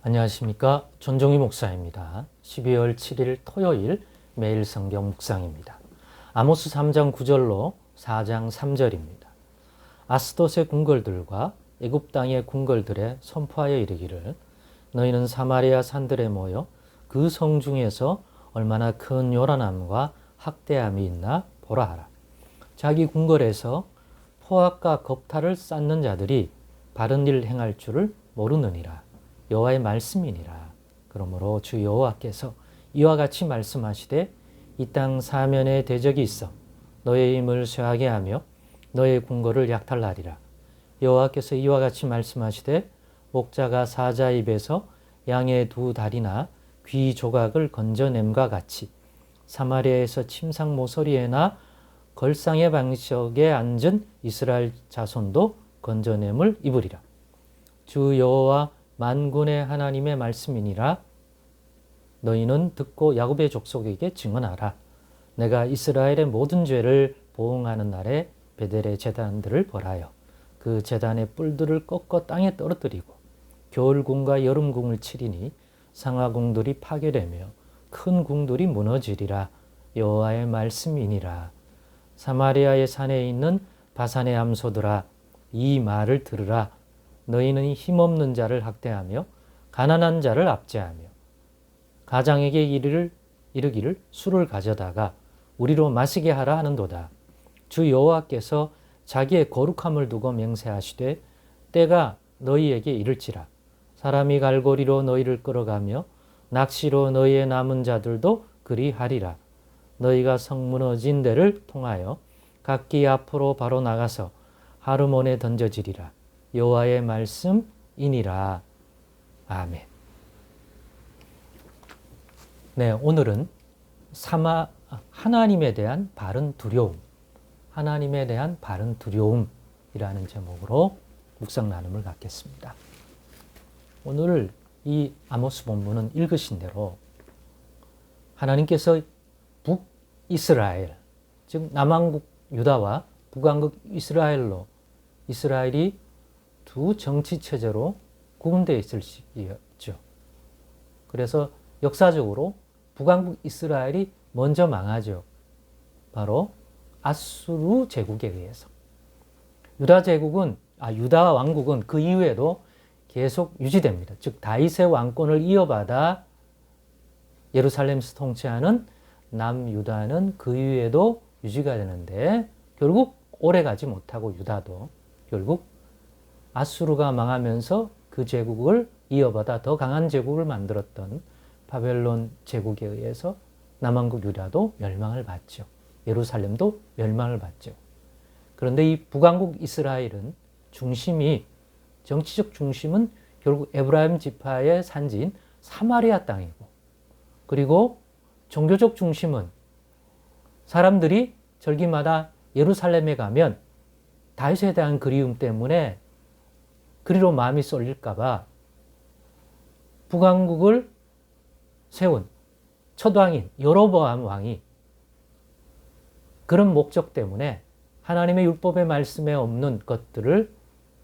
안녕하십니까. 전종희 목사입니다. 12월 7일 토요일 매일 성경 묵상입니다. 아모스 3장 9절로 4장 3절입니다. 아스돗의 궁궐들과 애굽 땅의 궁궐들에 선포하여 이르기를 너희는 사마리아 산들에 모여 그 성 중에서 얼마나 큰 요란함과 학대함이 있나 보라 하라. 자기 궁궐에서 포악과 겁탈을 쌓는 자들이 바른 일 행할 줄을 모르느니라. 여호와의 말씀이니라. 그러므로 주 여호와께서 이와 같이 말씀하시되 이 땅 사면에 대적이 있어 너의 힘을 쇠하게 하며 너의 궁궐을 약탈하리라. 여호와께서 이와 같이 말씀하시되 목자가 사자 입에서 양의 두 다리나 귀 조각을 건져냄과 같이 사마리아에서 침상 모서리에나 걸상의 방석에 앉은 이스라엘 자손도 건져냄을 입으리라. 주 여호와 만군의 하나님의 말씀이니라. 너희는 듣고 야곱의 족속에게 증언하라. 내가 이스라엘의 모든 죄를 보응하는 날에 베델의 제단들을 벌하여 그 제단의 뿔들을 꺾어 땅에 떨어뜨리고 겨울궁과 여름궁을 치리니 상하궁들이 파괴되며 큰 궁들이 무너지리라. 여호와의 말씀이니라. 사마리아의 산에 있는 바산의 암소들아, 이 말을 들으라. 너희는 힘없는 자를 학대하며 가난한 자를 압제하며 가장에게 이르기를 술을 가져다가 우리로 마시게 하라 하는도다. 주 여호와께서 자기의 거룩함을 두고 맹세하시되 때가 너희에게 이를지라. 사람이 갈고리로 너희를 끌어가며 낚시로 너희의 남은 자들도 그리하리라. 너희가 성 무너진 데를 통하여 각기 앞으로 바로 나가서 하르몬에 던져지리라. 여호와의 말씀이니라. 아멘. 네, 오늘은 하나님에 대한 바른 두려움, 하나님에 대한 바른 두려움이라는 제목으로 묵상 나눔을 갖겠습니다. 오늘 이 아모스 본문은 읽으신 대로 하나님께서 북이스라엘, 즉 남왕국 유다와 북왕국 이스라엘로 이스라엘이 두 정치체제로 구분되어 있을 시기였죠. 그래서 역사적으로 북왕국 이스라엘이 먼저 망하죠. 바로 아수르 제국에 의해서. 유다 왕국은 그 이후에도 계속 유지됩니다. 즉 다윗의 왕권을 이어받아 예루살렘에서 통치하는 남유다는 그 이후에도 유지가 되는데 결국 오래가지 못하고 유다도 결국 아수르가 망하면서 그 제국을 이어받아 더 강한 제국을 만들었던 바벨론 제국에 의해서 남왕국 유다도 멸망을 받죠. 예루살렘도 멸망을 받죠. 그런데 이 북왕국 이스라엘은 정치적 중심은 결국 에브라임 지파의 산지인 사마리아 땅이고, 그리고 종교적 중심은 사람들이 절기마다 예루살렘에 가면 다윗에 대한 그리움 때문에 그리로 마음이 쏠릴까봐 북왕국을 세운 첫 왕인 여로보암 왕이 그런 목적 때문에 하나님의 율법의 말씀에 없는 것들을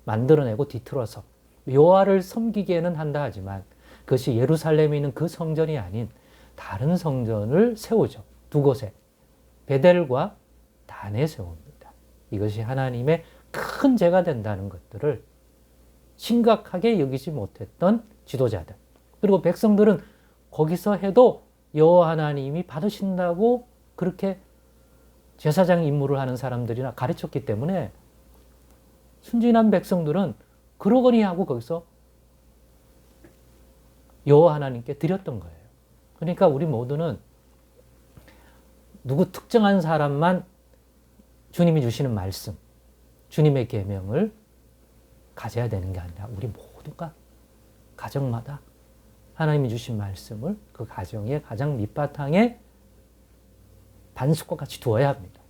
만들어내고 뒤틀어서 여호와를 섬기게는 한다 하지만 그것이 예루살렘에 있는 그 성전이 아닌 다른 성전을 세우죠. 두 곳에 베델과 단에 세웁니다. 이것이 하나님의 큰 죄가 된다는 것들을 심각하게 여기지 못했던 지도자들, 그리고 백성들은 거기서 해도 여호와 하나님이 받으신다고 그렇게 제사장 임무를 하는 사람들이나 가르쳤기 때문에 순진한 백성들은 그러거니 하고 거기서 여호와 하나님께 드렸던 거예요. 그러니까 우리 모두는 누구 특정한 사람만 주님이 주시는 말씀, 주님의 계명을 가져야 되는 게 아니라 우리 모두가 가정마다 하나님이 주신 말씀을 그 가정의 가장 밑바탕에 반석과 같이 두어야 합니다.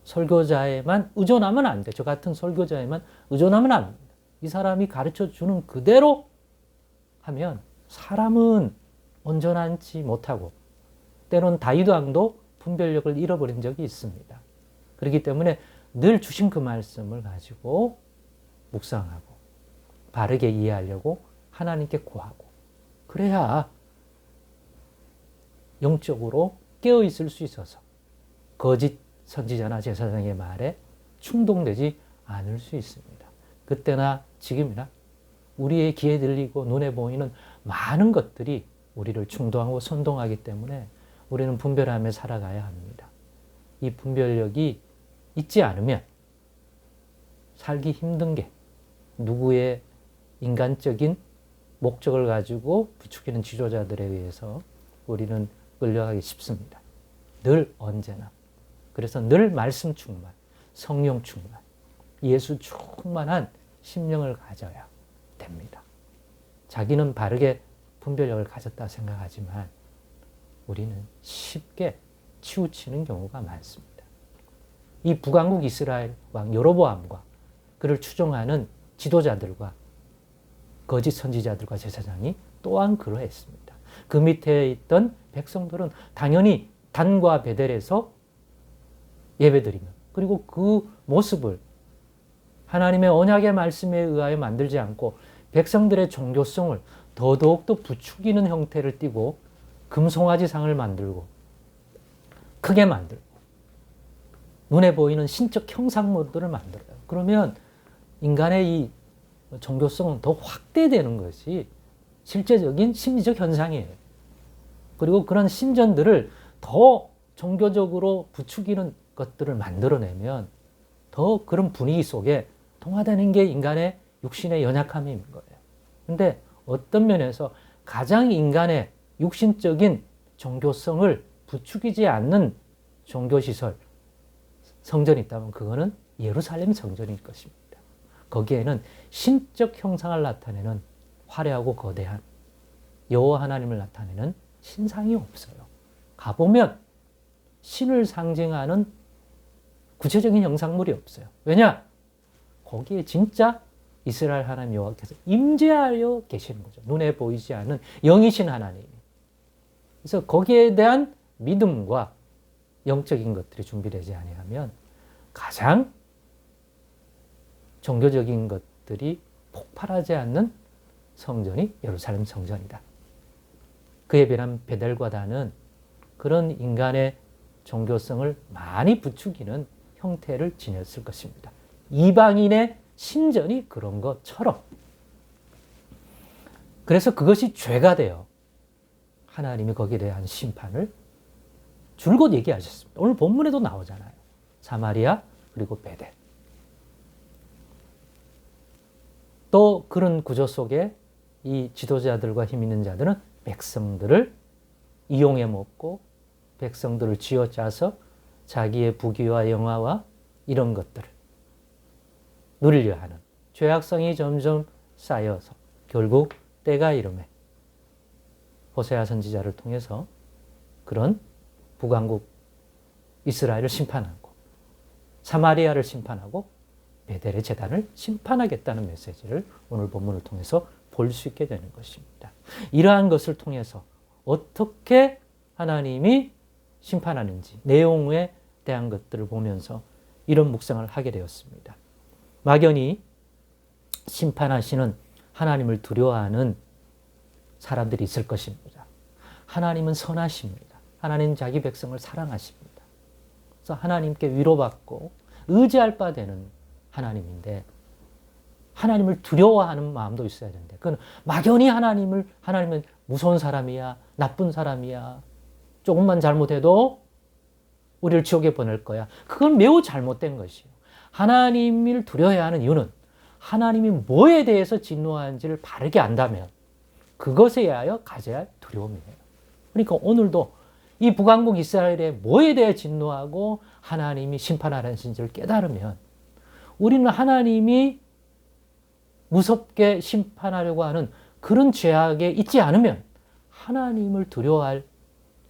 설교자에만 의존하면 안 돼. 저 같은 설교자에만 의존하면 안 됩니다. 이 사람이 가르쳐 주는 그대로 하면 사람은 온전하지 못하고 때론 다윗 왕도 분별력을 잃어버린 적이 있습니다. 그렇기 때문에 늘 주신 그 말씀을 가지고 묵상하고 바르게 이해하려고 하나님께 구하고 그래야 영적으로 깨어 있을 수 있어서 거짓 선지자나 제사장의 말에 충동되지 않을 수 있습니다. 그때나 지금이나 우리의 귀에 들리고 눈에 보이는 많은 것들이 우리를 충동하고 선동하기 때문에 우리는 분별하며 살아가야 합니다. 이 분별력이 있지 않으면 살기 힘든 게 누구의 인간적인 목적을 가지고 부추기는 지도자들에 의해서 우리는 끌려가기 쉽습니다. 늘 언제나. 그래서 늘 말씀 충만, 성령 충만, 예수 충만한 심령을 가져야 됩니다. 자기는 바르게 분별력을 가졌다 생각하지만 우리는 쉽게 치우치는 경우가 많습니다. 이 북왕국 이스라엘 왕 여로보암과 그를 추종하는 지도자들과 거짓 선지자들과 제사장이 또한 그러했습니다. 그 밑에 있던 백성들은 당연히 단과 베델에서 예배드리며 그리고 그 모습을 하나님의 언약의 말씀에 의하여 만들지 않고 백성들의 종교성을 더더욱더 부추기는 형태를 띠고 금송아지 상을 만들고 크게 만들고 눈에 보이는 신적 형상물들을 만들어요. 그러면 인간의 이 종교성은 더 확대되는 것이 실제적인 심리적 현상이에요. 그리고 그런 신전들을 더 종교적으로 부추기는 것들을 만들어내면 더 그런 분위기 속에 통화되는 게 인간의 육신의 연약함인 거예요. 근데 어떤 면에서 가장 인간의 육신적인 종교성을 부추기지 않는 종교시설, 성전이 있다면 그거는 예루살렘 성전일 것입니다. 거기에는 신적 형상을 나타내는 화려하고 거대한 여호와 하나님을 나타내는 신상이 없어요. 가보면 신을 상징하는 구체적인 형상물이 없어요. 왜냐? 거기에 진짜 이스라엘 하나님 여호와께서 임재하여 계시는 거죠. 눈에 보이지 않는 영이신 하나님이. 그래서 거기에 대한 믿음과 영적인 것들이 준비되지 아니하면 가장 종교적인 것들이 폭발하지 않는 성전이 예루살렘 성전이다. 그에 비하면 베델과 단은 그런 인간의 종교성을 많이 부추기는 형태를 지녔을 것입니다. 이방인의 신전이 그런 것처럼. 그래서 그것이 죄가 되어 하나님이 거기에 대한 심판을 줄곧 얘기하셨습니다. 오늘 본문에도 나오잖아요. 사마리아 그리고 베델. 또 그런 구조 속에 이 지도자들과 힘 있는 자들은 백성들을 이용해 먹고 백성들을 쥐어짜서 자기의 부귀와 영화와 이런 것들을 누리려 하는 죄악성이 점점 쌓여서 결국 때가 이르매 호세아 선지자를 통해서 그런 북왕국 이스라엘을 심판하고 사마리아를 심판하고 베델의 재단을 심판하겠다는 메시지를 오늘 본문을 통해서 볼 수 있게 되는 것입니다. 이러한 것을 통해서 어떻게 하나님이 심판하는지 내용에 대한 것들을 보면서 이런 묵상을 하게 되었습니다. 막연히 심판하시는 하나님을 두려워하는 사람들이 있을 것입니다. 하나님은 선하십니다. 하나님 자기 백성을 사랑하십니다. 그래서 하나님께 위로받고 의지할 바 되는 하나님인데 하나님을 두려워하는 마음도 있어야 되는데 그건 막연히 하나님은 무서운 사람이야, 나쁜 사람이야, 조금만 잘못해도 우리를 지옥에 보낼 거야. 그건 매우 잘못된 것이에요. 하나님을 두려워해야 하는 이유는 하나님이 뭐에 대해서 진노하는지를 바르게 안다면 그것에 의하여 가져야 할 두려움이에요. 그러니까 오늘도 이 북왕국 이스라엘에 뭐에 대해 진노하고 하나님이 심판하라는 진실을 깨달으면 우리는 하나님이 무섭게 심판하려고 하는 그런 죄악에 있지 않으면 하나님을 두려워할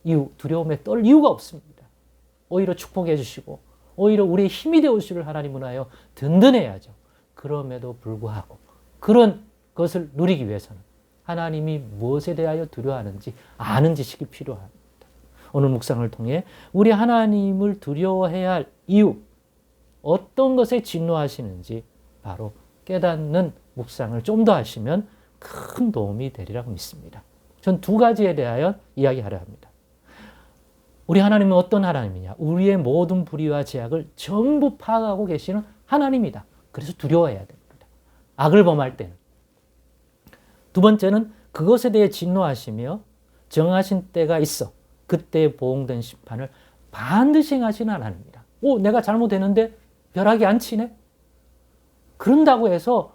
이유, 두려움에 떨 이유가 없습니다. 오히려 축복해 주시고 오히려 우리의 힘이 되어주실 하나님을 하여 든든해야죠. 그럼에도 불구하고 그런 것을 누리기 위해서는 하나님이 무엇에 대하여 두려워하는지 아는 지식이 필요합니다. 오늘 묵상을 통해 우리 하나님을 두려워해야 할 이유, 어떤 것에 진노하시는지 바로 깨닫는 묵상을 좀 더 하시면 큰 도움이 되리라고 믿습니다. 전 두 가지에 대하여 이야기하려 합니다. 우리 하나님은 어떤 하나님이냐? 우리의 모든 불의와 죄악을 전부 파악하고 계시는 하나님이다. 그래서 두려워해야 됩니다. 악을 범할 때는. 두 번째는 그것에 대해 진노하시며 정하신 때가 있어 그때에 보응된 심판을 반드시 행하시는 하나님이다. 내가 잘못했는데 벼락이 안 치네? 그런다고 해서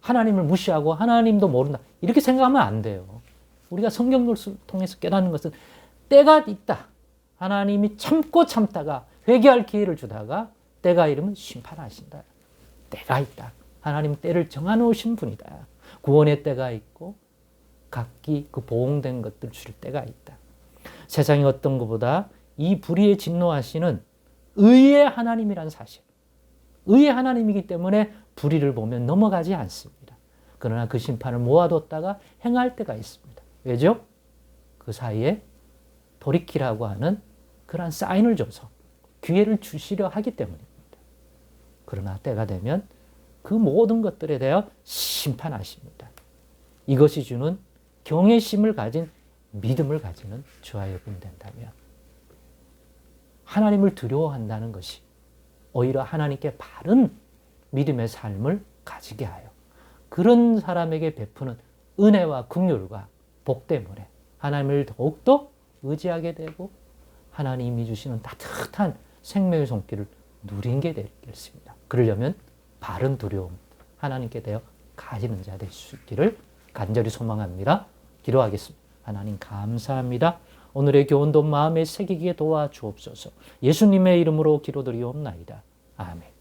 하나님을 무시하고 하나님도 모른다. 이렇게 생각하면 안 돼요. 우리가 성경을 통해서 깨닫는 것은 때가 있다. 하나님이 참고 참다가 회개할 기회를 주다가 때가 이르면 심판하신다. 때가 있다. 하나님 때를 정해놓으신 분이다. 구원의 때가 있고 각기 그 보응된 것들 줄 때가 있다. 세상의 어떤 것보다 이 불의에 진노하시는 의의 하나님이란 사실. 의의 하나님이기 때문에 불의를 보면 넘어가지 않습니다. 그러나 그 심판을 모아뒀다가 행할 때가 있습니다. 왜죠? 그 사이에 돌이키라고 하는 그러한 사인을 줘서 기회를 주시려 하기 때문입니다. 그러나 때가 되면 그 모든 것들에 대하여 심판하십니다. 이것이 주는 경외심을 가진 믿음을 가지는 저와 여러분이 된다면 하나님을 두려워한다는 것이 오히려 하나님께 바른 믿음의 삶을 가지게 하여 그런 사람에게 베푸는 은혜와 긍휼과 복 때문에 하나님을 더욱더 의지하게 되고 하나님이 주시는 따뜻한 생명의 손길을 누리게 되겠습니다. 그러려면 바른 두려움, 하나님께 대하여 가지는 자 될 수 있기를 간절히 소망합니다. 기도하겠습니다. 하나님 감사합니다. 오늘의 교훈도 마음에 새기게 도와주옵소서. 예수님의 이름으로 기도드리옵나이다. 아멘.